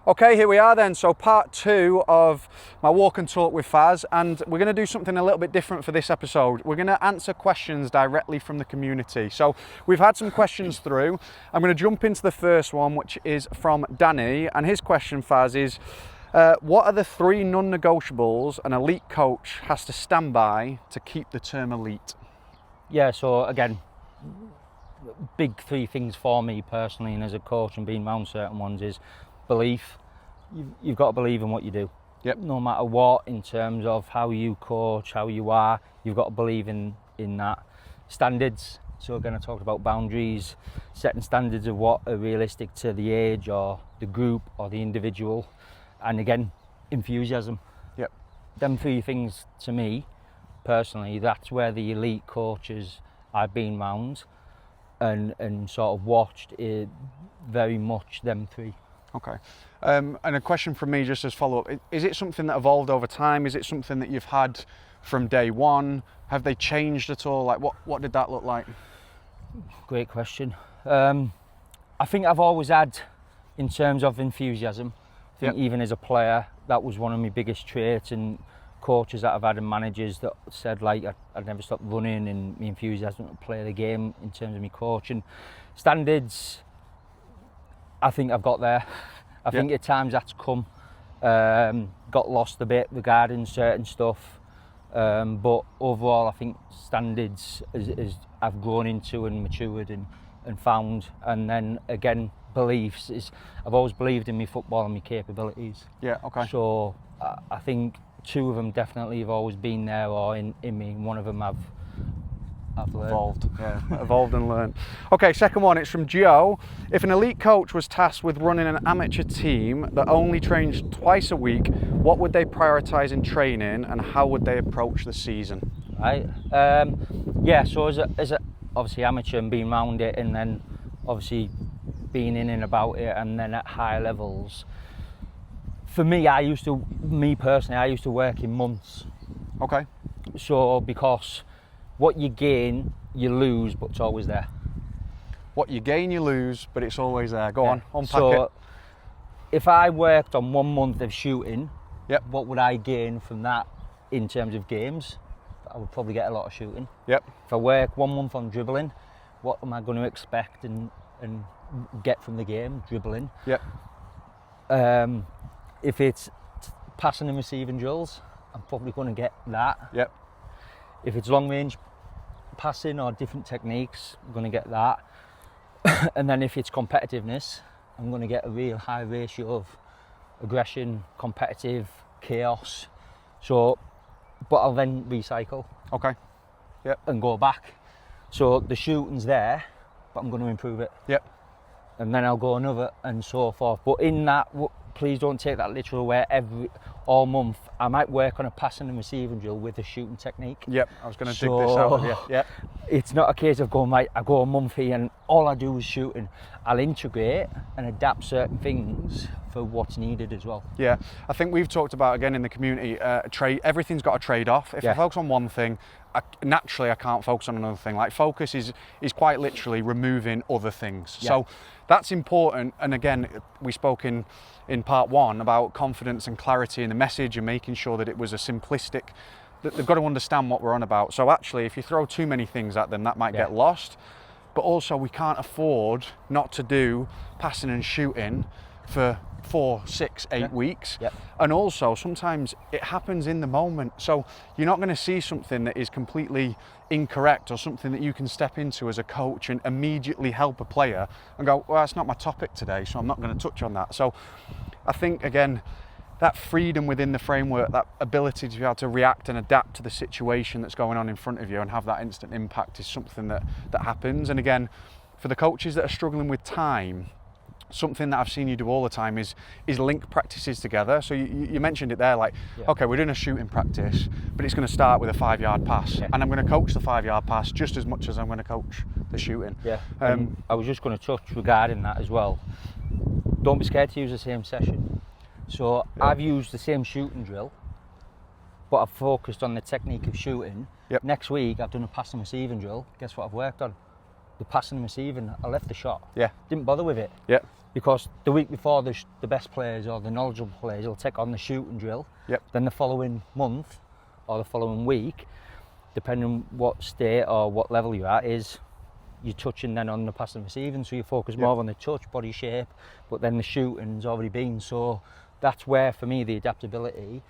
Okay, here we are then. So part 2 of my walk and talk with Faz, and we're going to do something a little bit different for this episode. We're going to answer questions directly from the community. So we've had some questions through. I'm going to jump into the first one, which is from Danny, and his question, Faz, is what are the 3 non-negotiables an elite coach has to stand by to keep the term elite? Yeah, so again, big 3 things for me personally and as a coach and being around certain ones is belief. You've got to believe in what you do. Yep. No matter what, in terms of how you coach, how you are, you've got to believe in that. Standards. So again, I talked about boundaries, setting standards of what are realistic to the age or the group or the individual. And again, enthusiasm. Yep. Them 3 things to me, personally, that's where the elite coaches I've been round and sort of watched it very much them 3. Okay. And a question from me just as follow-up, is it something that evolved over time? Is it something that you've had from day one? Have they changed at all? Like what did that look like? Great question. I think I've always had, in terms of enthusiasm, I think even as a player, that was one of my biggest traits, and coaches that I've had and managers that said like I'd never stop running and my enthusiasm to play the game in terms of my coaching. Standards, I think I've got there. I think at times that's come, got lost a bit regarding certain stuff. But overall, I think standards is I've grown into and matured and found. And then again, beliefs is I've always believed in my football and my capabilities. Yeah, okay. So I think 2 of them definitely have always been there or in me. One of them I've learned. Evolved, yeah, evolved and learned. Okay, second one, it's from Joe. If an elite coach was tasked with running an amateur team that only trains twice a week, what would they prioritise in training and how would they approach the season? Right. So as a obviously amateur and being around it, and then obviously being in and about it, and then at higher levels. For me, I used to work in months. Okay. So because what you gain, you lose, but it's always there. What you gain, you lose, but it's always there. Go on, unpack so it. If I worked on 1 month of shooting, Yep. what would I gain from that in terms of games? I would probably get a lot of shooting. Yep. If I work 1 month on dribbling, what am I going to expect and get from the game, dribbling? Yep. If it's passing and receiving drills, I'm probably going to get that. Yep. If it's long range passing or different techniques, I'm going to get that. And then if it's competitiveness, I'm going to get a real high ratio of aggression, competitive, chaos. So, but I'll then recycle. Okay. Yep. And go back. So the shooting's there, but I'm going to improve it. Yep. And then I'll go another and so forth. But in that, please don't take that literal, where all month I might work on a passing and receiving drill with a shooting technique. Yep, I was going to dig this out of you. Yep. It's not a case of going, right, I go a month here and all I do is shooting. I'll integrate and adapt certain things for what's needed as well. Yeah, I think we've talked about, again, in the community, everything's got a trade-off. If I focus on one thing, naturally I can't focus on another thing. Like focus is quite literally removing other things. Yeah. So that's important. And again, we spoke in part 1 about confidence and clarity in the message and making sure that it was a simplistic, that they've got to understand what we're on about. So actually, if you throw too many things at them, that might get lost. But also we can't afford not to do passing and shooting for 4, 6, 8 weeks. Yep. And also sometimes it happens in the moment. So you're not going to see something that is completely incorrect or something that you can step into as a coach and immediately help a player and go, well, that's not my topic today, so I'm not going to touch on that. So I think, again, that freedom within the framework, that ability to be able to react and adapt to the situation that's going on in front of you and have that instant impact is something that happens. And again, for the coaches that are struggling with time, something that I've seen you do all the time is link practices together. So you mentioned it there, like, okay, we're doing a shooting practice, but it's going to start with a 5-yard pass. Yeah. And I'm going to coach the 5-yard pass just as much as I'm going to coach the shooting. Yeah, I was just going to touch regarding that as well. Don't be scared to use the same session. So I've used the same shooting drill, but I've focused on the technique of shooting. Yep. Next week, I've done a pass and receiving drill. Guess what I've worked on? the passing and receiving, I left the shot. Yeah. Didn't bother with it. Yeah. Because the week before, the best players or the knowledgeable players will take on the shooting drill. Yep. Then the following month or the following week, depending on what state or what level you're at, is you're touching then on the passing and receiving. So you focus more on the touch, body shape, but then the shooting's already been. So that's where, for me, the adaptability,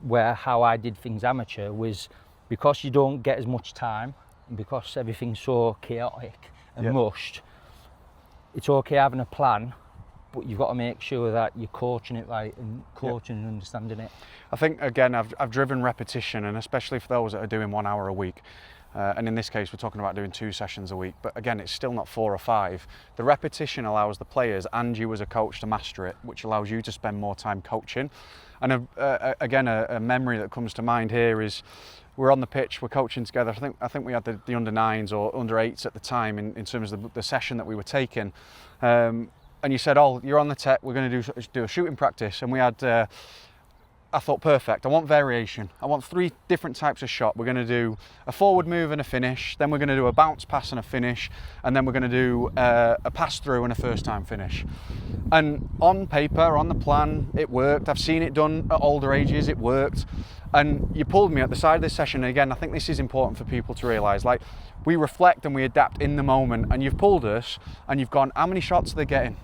where how I did things amateur was, because you don't get as much time and because everything's so chaotic and rushed, it's okay having a plan, but you've got to make sure that you're coaching it right and coaching and understanding it. I think, again, I've driven repetition, and especially for those that are doing 1 hour a week, and in this case we're talking about doing 2 sessions a week, but again, it's still not 4 or 5. The repetition allows the players and you as a coach to master it, which allows you to spend more time coaching. And again, a memory that comes to mind here is, we're on the pitch, we're coaching together. I think we had the under 9s or under 8s at the time in terms of the session that we were taking. And you said, "Oh, you're on the tech. We're going to do a shooting practice." And we had, I thought, perfect. I want variation. I want 3 different types of shot. We're going to do a forward move and a finish. Then we're going to do a bounce pass and a finish. And then we're going to do a pass through and a first time finish. And on paper, on the plan, it worked. I've seen it done at older ages. It worked. And you pulled me at the side of this session. And again, I think this is important for people to realise. Like, we reflect and we adapt in the moment. And you've pulled us and you've gone, how many shots are they getting?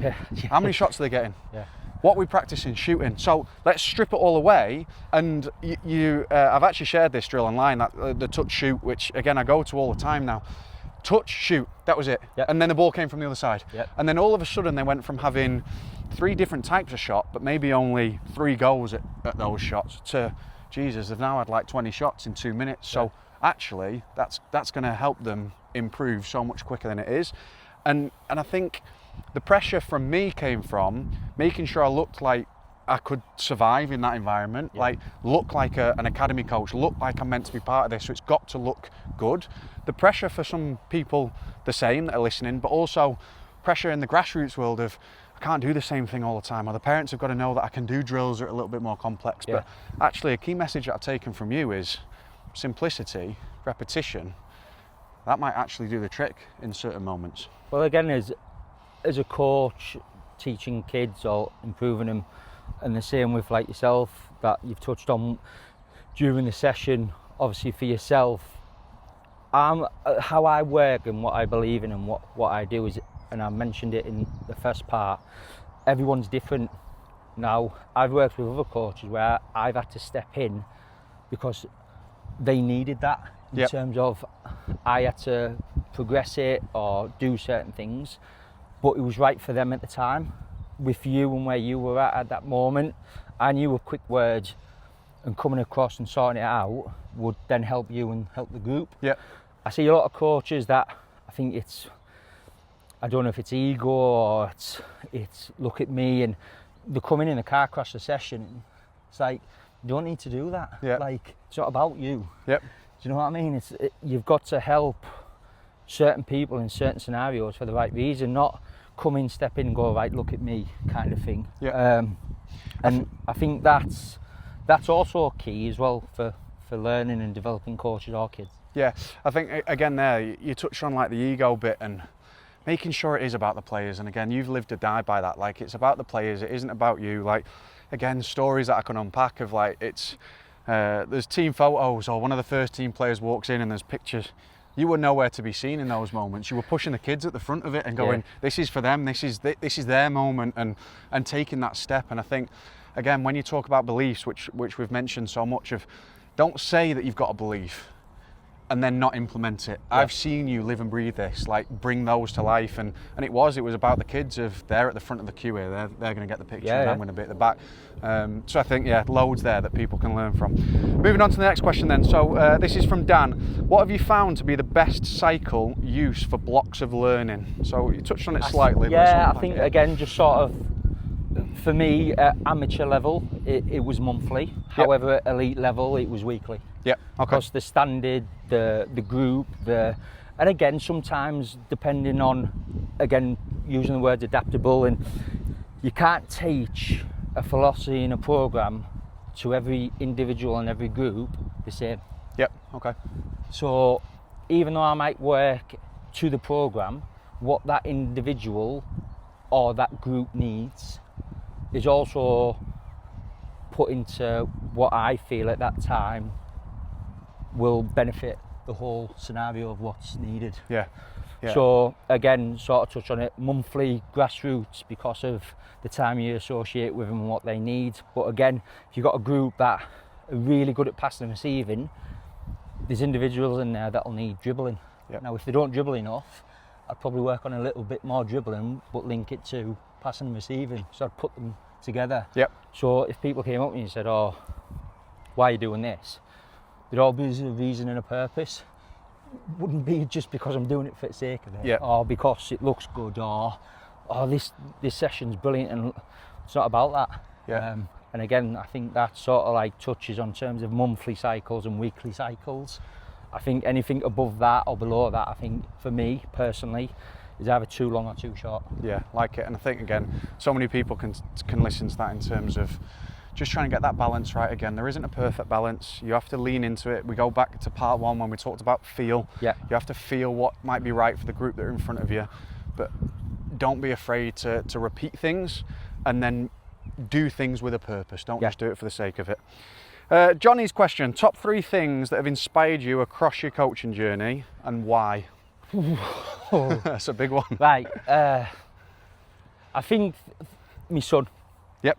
Yeah. How many shots are they getting? Yeah. What are we practicing? Shooting. So let's strip it all away. And I've actually shared this drill online, that the touch shoot, which again I go to all the time now. Touch, shoot, that was it. Yep. And then the ball came from the other side. Yep. And then all of a sudden they went from having 3 different types of shot, but maybe only 3 goals at those shots, to, Jesus, they've now had like 20 shots in 2 minutes. So actually that's going to help them improve so much quicker than it is. And I think the pressure from me came from making sure I looked like I could survive in that environment, like look like an academy coach, look like I'm meant to be part of this, so it's got to look good. The pressure for some people, the same, that are listening, but also pressure in the grassroots world of, I can't do the same thing all the time, or the parents have got to know that I can do drills that are a little bit more complex. But actually a key message that I've taken from you is simplicity, repetition. That might actually do the trick in certain moments. Well, again, as a coach, teaching kids or improving them, and the same with like yourself that you've touched on during the session, obviously for yourself, how I work and what I believe in and what I do is, and I mentioned it in the first part, everyone's different. Now, I've worked with other coaches where I've had to step in because they needed that in terms of I had to progress it or do certain things, but it was right for them at the time. With you and where you were at that moment, I knew with quick words and coming across and sorting it out would then help you and help the group. Yeah. I see a lot of coaches that I think I don't know if it's ego or it's look at me, and they come in a car crash the session. It's like, you don't need to do that. Yeah. Like, it's not about you. Yep. Do you know what I mean? You've got to help certain people in certain scenarios for the right reason, not come in, step in and go, right, look at me kind of thing. Yeah. And I think that's also key as well for learning and developing coaches or kids. Yeah, I think again there you touched on like the ego bit and making sure it is about the players, and again you've lived or died by that. Like, it's about the players, it isn't about you. Like, again, stories that I can unpack of like, it's there's team photos or one of the first team players walks in and there's pictures. You were nowhere to be seen in those moments. You were pushing the kids at the front of it and going, this is for them, this is their moment, and taking that step. And I think, again, when you talk about beliefs, which we've mentioned so much of, don't say that you've got a belief and then not implement it. I've seen you live and breathe this, like bring those to life, and it was about the kids of they're at the front of the queue here, they're going to get the picture and I'm going to be at the back. So I think loads there that people can learn from. Moving on to the next question then. So this is from Dan. What have you found to be the best cycle use for blocks of learning? So you touched on it slightly. Yeah, I think again, just sort of, for me at amateur level it was monthly. However, at elite level it was weekly. Yeah, okay. Because the standard, the group, and again sometimes depending on, again using the word adaptable, and you can't teach a philosophy in a program to every individual and every group the same. Yep, okay. So even though I might work to the programme, what that individual or that group needs is also put into what I feel at that time will benefit the whole scenario of what's needed. Yeah. So again, sort of touch on it, monthly grassroots because of the time you associate with them and what they need. But again, if you've got a group that are really good at passing and receiving, there's individuals in there that'll need dribbling. Yep. Now if they don't dribble enough, I'd probably work on a little bit more dribbling but link it to passing and receiving. So I'd put them together. Yep. So if people came up to me and said, oh, why are you doing this? There'd always be a reason and a purpose. Wouldn't be just because I'm doing it for the sake of it, or because it looks good, or this session's brilliant, and it's not about that. Yeah. And again, I think that sort of like touches on terms of monthly cycles and weekly cycles. I think anything above that or below that, I think for me personally, is either too long or too short. Yeah, like it. And I think again, so many people can listen to that in terms of just trying to get that balance right again. There isn't a perfect balance. You have to lean into it. We go back to part one when we talked about feel. Yeah. You have to feel what might be right for the group that are in front of you. But don't be afraid to repeat things and then do things with a purpose. Don't just do it for the sake of it. Johnny's question, top 3 things that have inspired you across your coaching journey and why? That's a big one. Right. I think my son. Yep.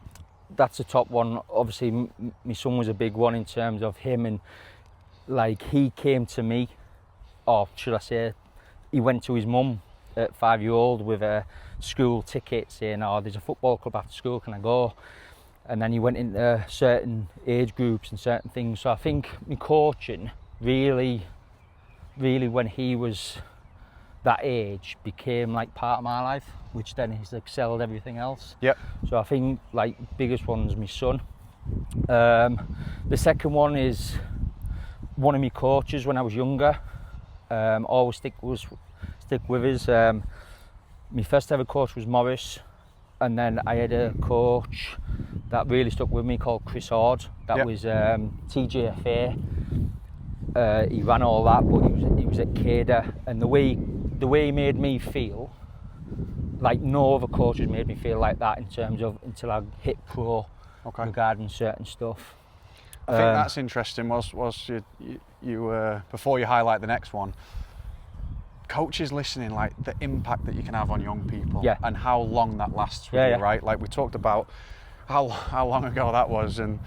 That's the top one. Obviously, my son was a big one in terms of him, and like he came to me, or should I say, he went to his mum at 5-year-old with a school ticket saying, oh, there's a football club after school, can I go? And then he went into certain age groups and certain things. So I think my coaching really when he was that age became like part of my life, which then has excelled everything else. Yep. So I think like biggest one's my son. The second one is one of my coaches when I was younger. Always stick with us. My first ever coach was Morris, and then I had a coach that really stuck with me called Chris Ord. That was TJFA. He ran all that, but he was at CADA, and the way he made me feel, like no other coaches made me feel like that in terms of until I hit pro regarding certain stuff. I think that's interesting. Was you before you highlight the next one, coaches listening, like the impact that you can have on young people, and how long that lasts with you, right? Like we talked about how long ago that was, and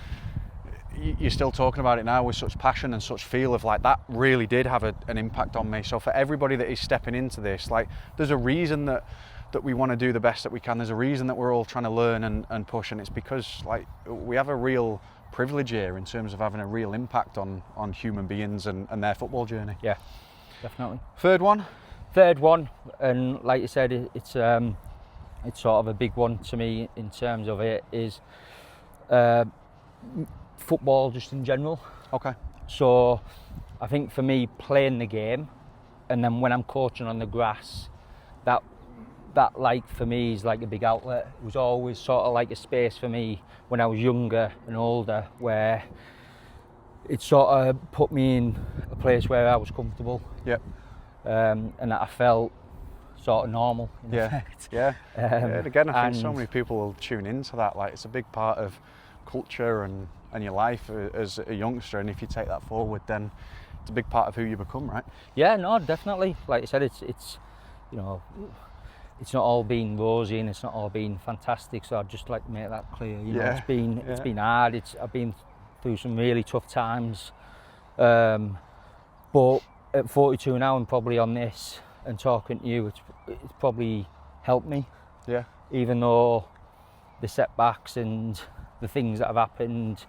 you're still talking about it now with such passion and such feel of like that really did have an impact on me. So for everybody that is stepping into this, like there's a reason that we want to do the best that we can. There's a reason that we're all trying to learn and push, and it's because like we have a real privilege here in terms of having a real impact on human beings and their football journey. Yeah, definitely. Third one, and like you said, it's sort of a big one to me in terms of it is football just in general. Okay. So I think for me, playing the game, and then when I'm coaching on the grass, that like for me is like a big outlet. It was always sort of like a space for me when I was younger and older where it sort of put me in a place where I was comfortable. Yep. And that I felt sort of normal in effect. Yeah. And again, I think so many people will tune into that. Like it's a big part of culture and your life as a youngster, and if you take that forward, then it's a big part of who you become, right? Yeah, no, definitely. Like I said, it's you know, it's not all been rosy and it's not all been fantastic. So I'd just like to make that clear. You know, it's been hard. I've been through some really tough times, but at 42 now, and probably on this and talking to you, it's probably helped me. Yeah. Even though the setbacks and the things that have happened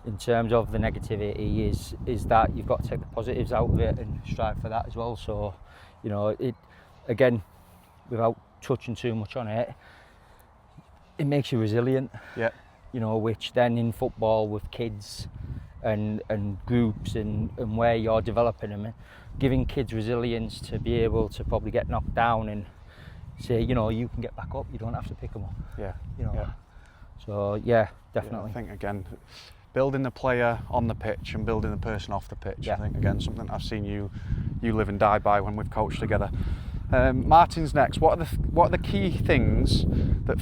in terms of the negativity is that you've got to take the positives out of it and strive for that as well. So, you know, it again, without touching too much on it, it makes you resilient. Yeah. You know, which then in football with kids and groups and where you're developing them, giving kids resilience to be able to probably get knocked down and say, you know, you can get back up. You don't have to pick them up. Yeah. You know. Yeah. So yeah, definitely. Yeah, I think again, building the player on the pitch and building the person off the pitch. Yeah. I think again something I've seen you live and die by when we've coached together. Martin's next. What are the key things that?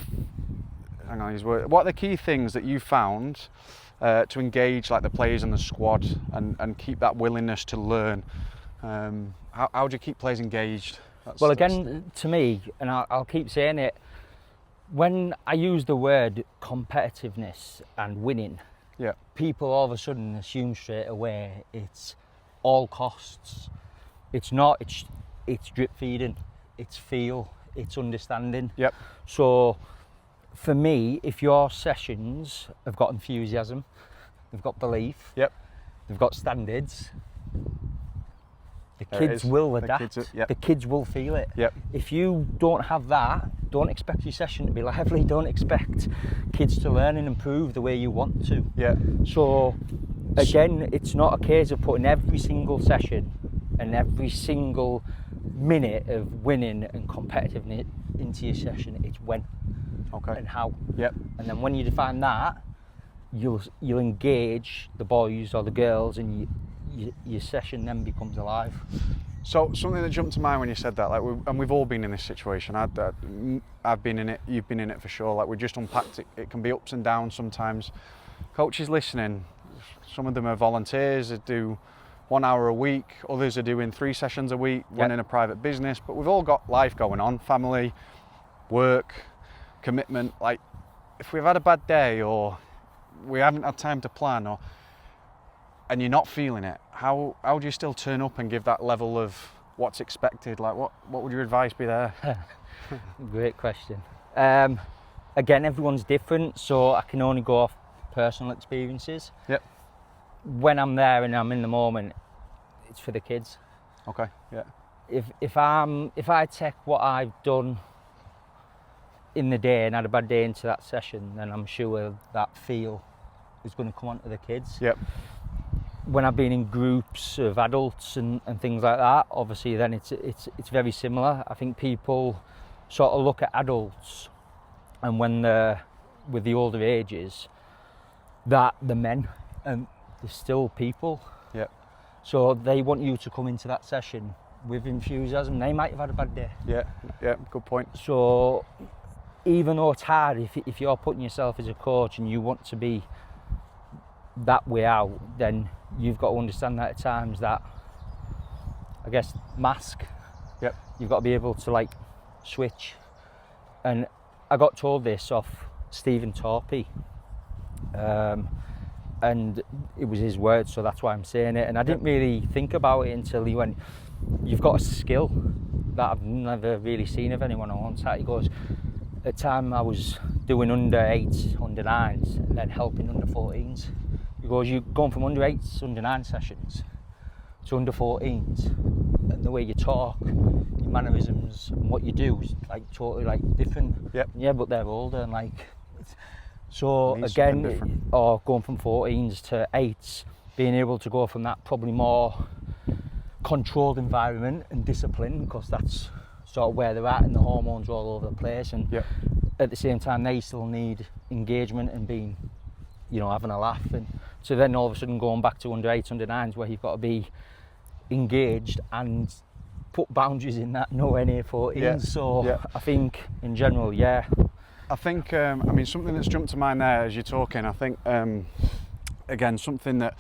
Hang on, what are the key things that you found to engage like the players in the squad and keep that willingness to learn? How do you keep players engaged? To me, and I'll keep saying it, when I use the word competitiveness and winning, people all of a sudden assume straight away it's all costs. It's not. It's drip feeding. It's feel. It's understanding. Yep. So, for me, if your sessions have got enthusiasm, they've got belief, they've got standards, the kids will adapt. The kids will feel it. Yep. If you don't have that, don't expect your session to be lively. Don't expect kids to learn and improve the way you want to. Yeah. So again, it's not a case of putting every single session and every single minute of winning and competitiveness into your session. It's when and how. Yep. And then when you define that, you'll engage the boys or the girls, and your session then becomes alive. So something that jumped to mind when you said that, and we've all been in this situation. I've been in it. You've been in it for sure. Like we just unpacked it. It can be ups and downs sometimes. Coaches listening, some of them are volunteers that do 1 hour a week. Others are doing 3 sessions a week, running a private business. But we've all got life going on, family, work, commitment. Like if we've had a bad day or we haven't had time to plan, and you're not feeling it, how do you still turn up and give that level of what's expected? Like what would your advice be there? Great question. Again, everyone's different, so I can only go off personal experiences. Yep. When I'm there and I'm in the moment, it's for the kids. Okay. Yeah. If I take what I've done in the day and had a bad day into that session, then I'm sure that feel is going to come onto the kids. Yep. When I've been in groups of adults and things like that, obviously then it's very similar. I think people sort of look at adults, and when they're with the older ages, that the men, and they're still people. Yep. So they want you to come into that session with enthusiasm. They might have had a bad day. Yeah, good point. So even though it's hard, if you're putting yourself as a coach and you want to be that way out, then you've got to understand that at times that, I guess, mask. Yep. You've got to be able to like switch. And I got told this off Stephen Torpey, and it was his words, so that's why I'm saying it. And I didn't really think about it until he went, "You've got a skill that I've never really seen of anyone else." He goes, "At time I was doing under 8s, under 9s, and then helping under 14s." He goes, "You're going from under 8s, under 9 sessions to under 14s, and the way you talk, your mannerisms, and what you do is like totally like different." Yep. Yeah, but they're older and like. So again, or going from 14s to 8s, being able to go from that probably more controlled environment and discipline, because that's sort of where they're at, and the hormones are all over the place, and at the same time they still need engagement and being, having a laugh. And so then all of a sudden going back to under 8s, under 9s, where you've got to be engaged and put boundaries in that nowhere near 14s. I think in general, I think, something that's jumped to mind there as you're talking, I think, again, something that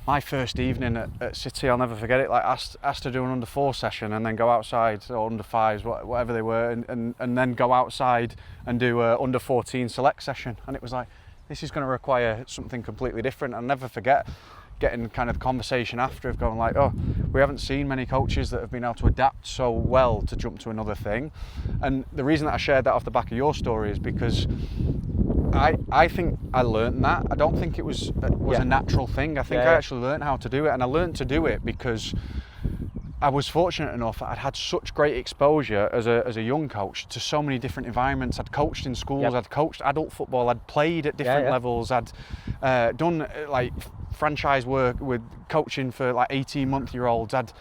my first evening at City, I'll never forget it, like asked to do an under 4 session and then go outside, or under 5s, whatever they were, and then go outside and do a under 14 select session. And it was like, this is going to require something completely different. I'll never forget getting kind of the conversation after of going like, we haven't seen many coaches that have been able to adapt so well to jump to another thing. And the reason that I shared that off the back of your story is because I think I learned that. I don't think it was a natural thing. I think I actually learned how to do it, and I learned to do it because I was fortunate enough that I'd had such great exposure as a young coach to so many different environments. I'd coached in schools, I'd coached adult football, I'd played at different levels, I'd done like franchise work with coaching for like 18-month-year-olds, I'd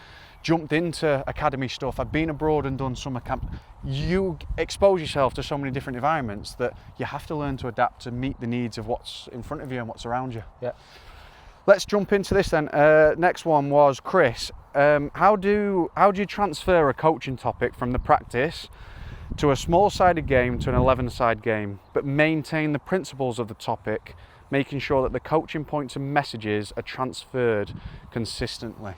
jumped into academy stuff, I'd been abroad and done summer camp. You expose yourself to so many different environments that you have to learn to adapt to meet the needs of what's in front of you and what's around you. Yeah. Let's jump into this then. Next one was Chris. how do you transfer a coaching topic from the practice to a small-sided game to an 11-side game, but maintain the principles of the topic, making sure that the coaching points and messages are transferred consistently?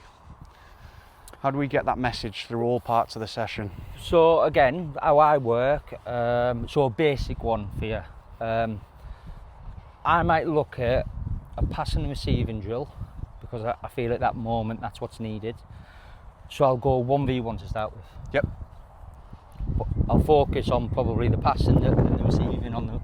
How do we get that message through all parts of the session? So again, how I work, so a basic one for you. I might look at a passing and receiving drill because I feel at that moment that's what's needed. So I'll go 1v1 to start with. Yep. I'll focus on probably the passing and the receiving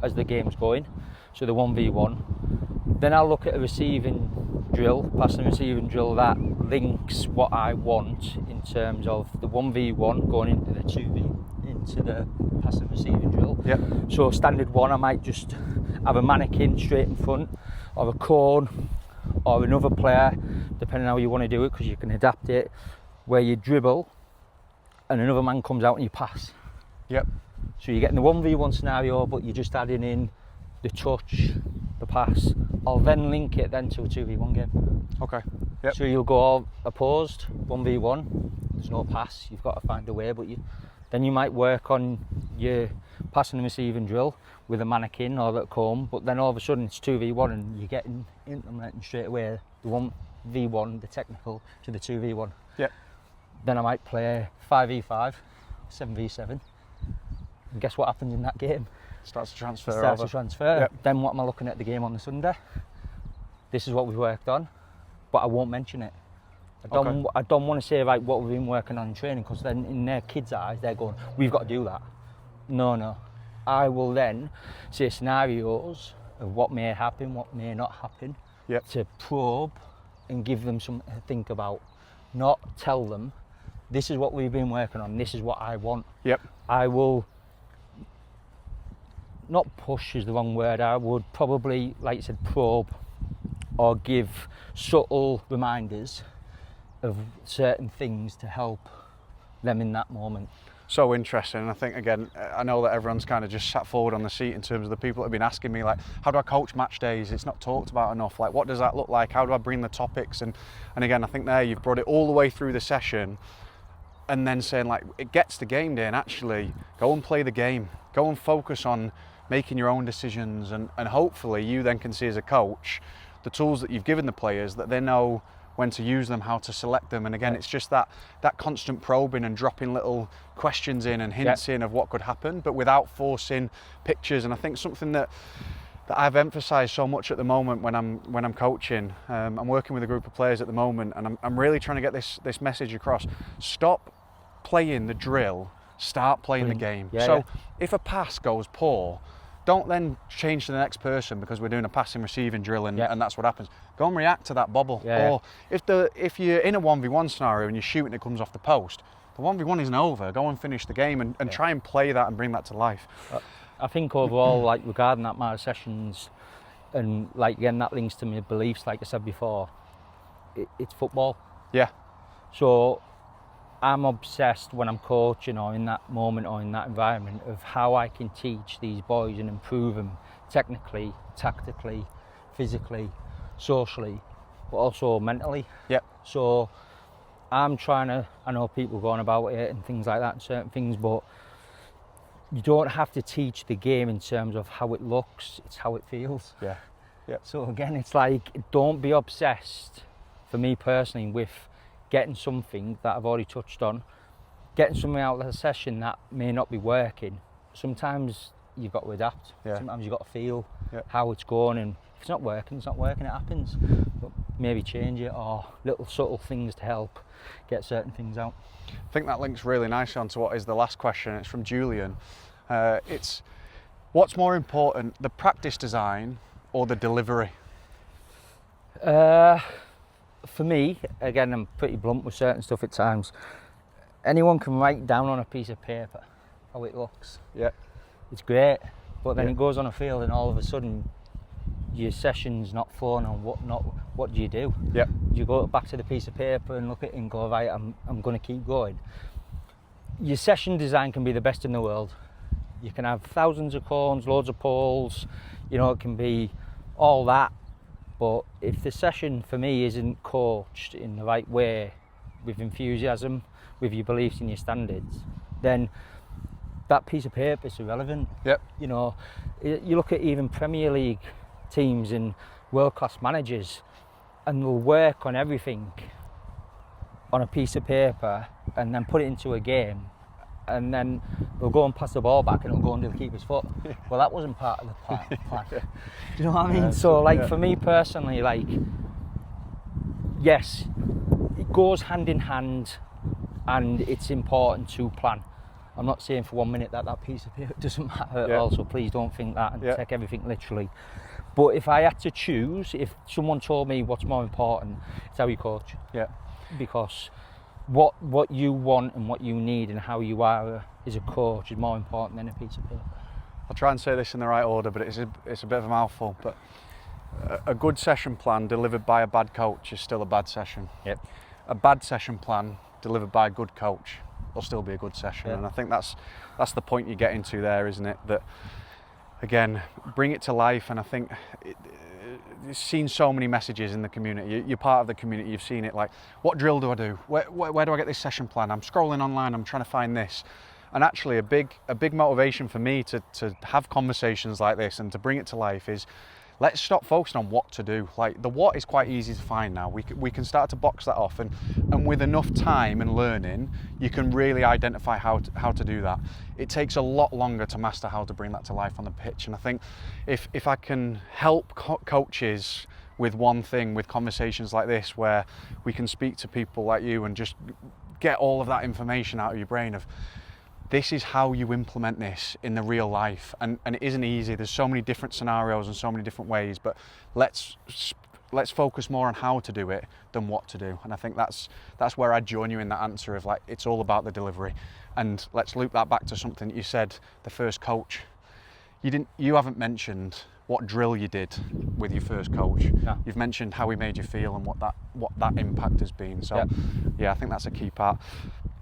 as the game's going. So the 1v1. Then I'll look at a receiving drill, passing and receiving drill that links what I want in terms of the 1v1 going into the 2v, into the passing and receiving drill. Yep. So standard one, I might just have a mannequin straight in front, or a cone, or another player, depending how you want to do it, because you can adapt it, where you dribble and another man comes out and you pass. Yep. So you're getting the 1v1 scenario, but you're just adding in the touch, the pass. I'll then link it then to a 2v1 game. Okay. Yep. So you'll go opposed, 1v1, there's no pass, you've got to find a way, but then you might work on your passing and receiving drill with a mannequin or a comb, but then all of a sudden it's 2v1 and you're getting implementing straight away the 1v1, the technical, to the 2v1. Yep. Then I might play 5v5, 7v7, and guess what happens in that game? Starts to transfer Starts over. to transfer. Yep. Then what am I looking at the game on the Sunday? This is what we worked on, but I won't mention it. I don't want to say like what we've been working on in training, because then in their kids' eyes they're going, we've got to do that. No. I will then say scenarios of what may happen, what may not happen, Yep. to probe and give them something to think about. Not tell them, this is what we've been working on, this is what I want. Yep. I will, not push is the wrong word, I would probably, like you said, probe or give subtle reminders of certain things to help them in that moment. So interesting. And I think, again, I know that everyone's kind of just sat forward on the seat in terms of the people that have been asking me, like, how do I coach match days? It's not talked about enough. Like, what does that look like? How do I bring the topics? And again, I think there you've brought it all the way through the session, and then saying, like, it gets to game day and actually go and play the game. Go and focus on making your own decisions, and hopefully you then can see as a coach the tools that you've given the players, that they know when to use them, how to select them. And again, it's just that constant probing and dropping little questions in and hints in of what could happen, but without forcing pictures. And I think something that I've emphasised so much at the moment when I'm coaching, I'm working with a group of players at the moment, and I'm really trying to get this message across. Stop playing the drill, start playing the game. If a pass goes poor, don't then change to the next person because we're doing a passing receiving drill and that's what happens. Go and react to that bobble. Or if you're in a 1v1 scenario and you're shooting and it comes off the post, the 1v1 isn't over. Go and finish the game and try and play that and bring that to life. I think overall, like regarding that amount of sessions, and like again that links to my beliefs, like I said before, it's football. Yeah. So I'm obsessed when I'm coaching or in that moment or in that environment of how I can teach these boys and improve them technically, tactically, physically, socially, but also mentally. Yep. So I'm trying to, I know people go on about it and things like that and certain things, but you don't have to teach the game in terms of how it looks, it's how it feels. Yeah. Yeah. So again, it's like, don't be obsessed, for me personally, with getting something that I've already touched on, getting something out of the session that may not be working. Sometimes you've got to adapt. Yeah. Sometimes you've got to feel how it's going, and if it's not working, it's not working, it happens. But maybe change it, or little subtle things to help get certain things out. I think that links really nicely onto what is the last question. It's from Julian. It's, what's more important, the practice design or the delivery? For me, again, I'm pretty blunt with certain stuff at times. Anyone can write down on a piece of paper how it looks. Yeah. It's great, but then it goes on a field and all of a sudden your session's not flowing on what do you do? Yeah. You go back to the piece of paper and look at it and go, right, I'm going to keep going. Your session design can be the best in the world. You can have thousands of cones, loads of poles, you know, it can be all that. But if the session for me isn't coached in the right way, with enthusiasm, with your beliefs and your standards, then that piece of paper is irrelevant. Yep. You know, you look at even Premier League teams and world-class managers, and they'll work on everything on a piece of paper and then put it into a game, and then they'll go and pass the ball back and it'll go under the keeper's foot. Well, that wasn't part of the plan. Do you know what I mean? So like for me personally, like, yes, it goes hand in hand and it's important to plan. I'm not saying for 1 minute that piece of paper doesn't matter at all, so please don't think that and take everything literally. But if I had to choose, if someone told me what's more important, it's how you coach. Yeah. Because what you want and what you need and how you are as a coach is more important than a piece of paper. I'll try and say this in the right order, but it's a bit of a mouthful. But a good session plan delivered by a bad coach is still a bad session. Yep. A bad session plan delivered by a good coach will still be a good session. And I think that's the point you're getting to there, isn't it? That, again, bring it to life. And I think you've seen so many messages in the community. You're part of the community. You've seen it, like, what drill do I do? Where do I get this session plan? I'm scrolling online. I'm trying to find this. And actually, a big motivation for me to have conversations like this and to bring it to life is, let's stop focusing on what to do. Like, the what is quite easy to find now. We can start to box that off, and with enough time and learning, you can really identify how to do that. It takes a lot longer to master how to bring that to life on the pitch. And I think if I can help coaches with one thing, with conversations like this, where we can speak to people like you and just get all of that information out of your brain of, this is how you implement this in the real life, and it isn't easy. There's so many different scenarios and so many different ways, but let's focus more on how to do it than what to do. And I think that's where I join you in that answer of, like, it's all about the delivery. And let's loop that back to something that you said, the first coach. You haven't mentioned what drill you did with your first coach. No. You've mentioned how he made you feel and what that impact has been. So yeah, I think that's a key part.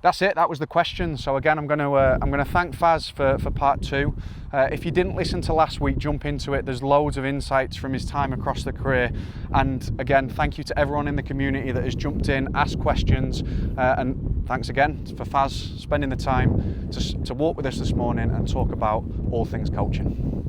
That's it. That was the question. So again, I'm going to thank Faz for part 2. If you didn't listen to last week, jump into it. There's loads of insights from his time across the career. And again, thank you to everyone in the community that has jumped in, asked questions, and thanks again for Faz spending the time to walk with us this morning and talk about all things coaching.